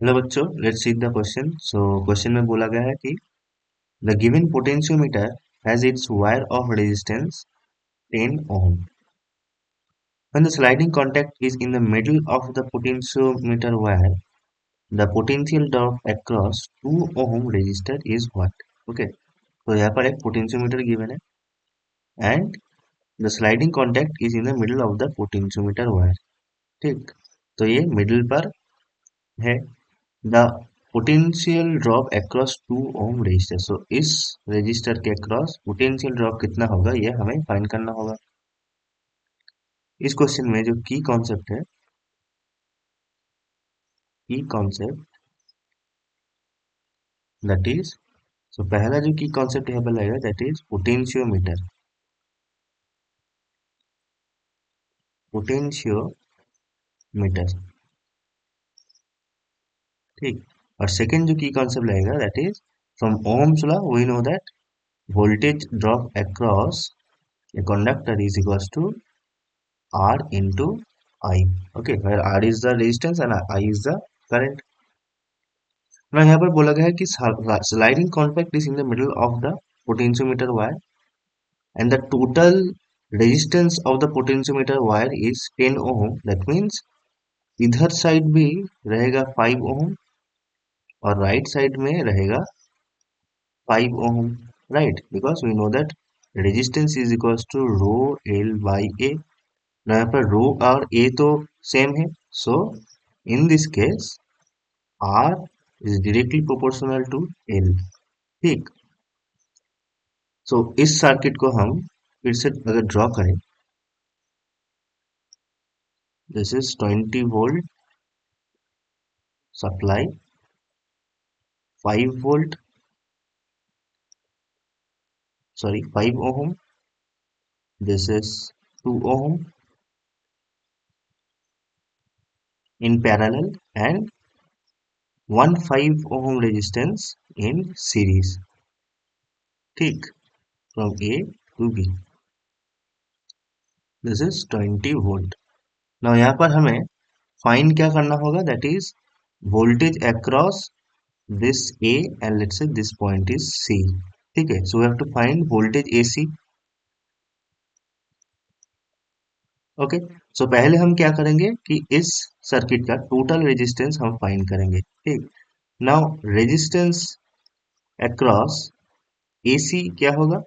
Hello बच्चों, let's see the question. So question में बोला गया है कि the given potentiometer has its wire of resistance 10 ohm. When the sliding contact is in the middle of the potentiometer wire, the potential drop across 2 ohm resistor is what? Okay, तो यहाँ पर एक potentiometer given है and the sliding contact is in the middle of the potentiometer wire. ठीक, तो ये middle पर है। The potential drop across 2 ohm resistor, so इस रेजिस्टर के अक्रॉस पोटेंशियल ड्रॉप कितना होगा ये हमें फाइंड करना होगा। इस क्वेश्चन में जो की कॉन्सेप्ट है, की कॉन्सेप्ट दैट इज, सो पहला जो की कॉन्सेप्ट यहाँ पर लगेगा दैट इज पोटेंशियोमीटर। पोटेंशियोमीटर, ठीक। और सेकंड जो की कॉन्सेप्ट लगेगा that is from Ohm's law we know that voltage drop across a conductor is equals to R into I. Okay, where R is the resistance and I is the current. Now यहाँ पर बोला गया है कि sliding contact is in the middle of the potentiometer wire and the total resistance of the potentiometer wire is 10 ohm. That means इधर side भी रहेगा 5 ohm और राइट साइड में रहेगा 5 ohm, right? Because we know that resistance is equals to rho L by A. Now यहाँ पर रो और ए तो सेम है, so in this case R is directly proportional to L. ठीक, सो इस सर्किट को हम फिर से अगर ड्रॉ करें, this is 20 volt supply, 5 volt, sorry 5 ohm, this is 2 ohm in parallel and 1 5 ohm resistance in series. ठीक, from A to B, this is 20 volt. Now यहाँ पर हमें फाइंड क्या करना होगा, that is voltage across this A and let's say this point is C. ठीक है, so we have to find voltage AC. Okay, so पहले हम क्या करेंगे कि इस सर्किट का टोटल रेजिस्टेंस हम फाइंड करेंगे। ठीक, नाउ रेजिस्टेंस अक्रॉस AC क्या होगा,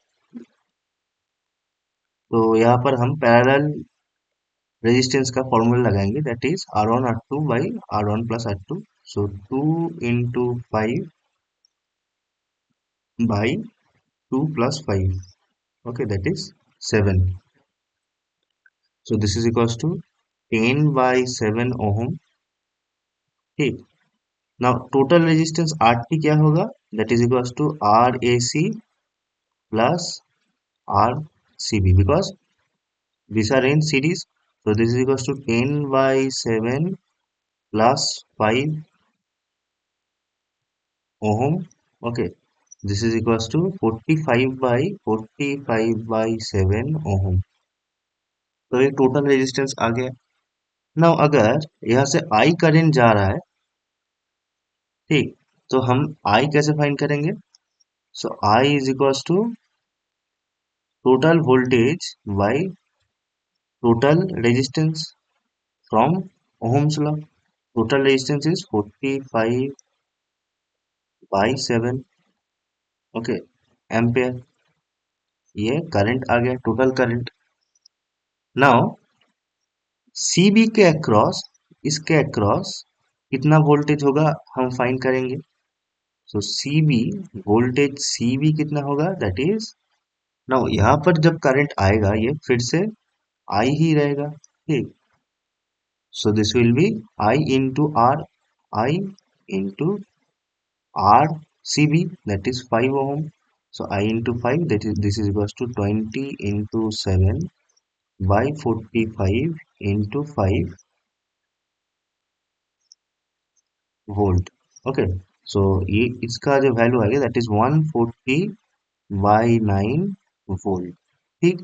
तो यहाँ पर हम पैरेलल रेजिस्टेंस का फॉर्मूला लगाएंगे that is R1 R2 by R1 plus R2, so 2 into 5 by 2 plus 5, okay, that is 7. So this is equals to 10 by 7 ohm. ठीक, now total resistance RT क्या होगा, that is equals to RAC plus RCB because these are in series. So this is equals to 10 by 7 plus 5 ohm. Okay, this is equals to 45 by 7 ohm. तो ये total resistance आ गया। Now अगर यहाँ से I current जा रहा है, ठीक, तो हम I कैसे फाइंड करेंगे, so I is equals to total voltage by total resistance from Ohm's law. Total resistance is 45 by 7, okay, ampere. ये करंट आ गया, टोटल करंट। नाउ CB के अक्रॉस, इसके अक्रॉस कितना वोल्टेज होगा हम फाइंड करेंगे। सो CB वोल्टेज CB कितना होगा, दैट इज, नाउ यहाँ पर जब करंट आएगा ये फिर से आई ही रहेगा। ठीक, so this will be I into R, I into RCB, that is 5 ohm. So I into 5, that is, this is equals to 20 into 7 by 45 into 5 volt. Okay, so ये इसका जो वैल्यू आएगा दैट इज 140 by 9 volt. ठीक,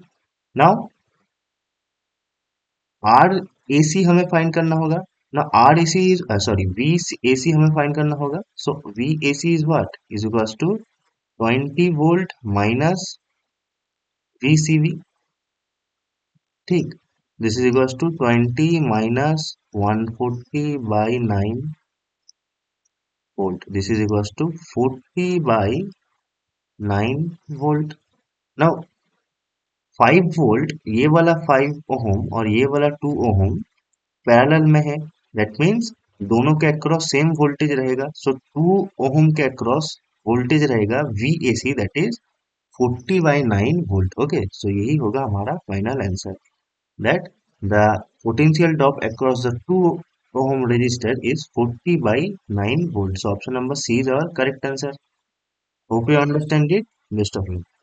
now are AC हमें find करना होगा, Now RAC is sorry VAC हमें find करना होगा. So VAC is what? Is equals to 20 volt minus VCV. ठीक. This is equals to 20 minus 140 by 9 volt. This is equals to 40 by 9 volt. Now 5 volt, ये वाला 5 ohm और ये वाला 2 ohm parallel में है. दैट मीन्स दोनों के अक्रॉस सेम वोल्टेज रहेगा. सो 2 ओहम के अक्रॉस वोल्टेज रहेगा VAC, that is 40 by 9 volt. Okay, so यही होगा हमारा final answer, that the potential drop across the 2 ohm resistor is 40 by 9 volts. So option number C is our correct answer. Hope you understand it. Best of luck.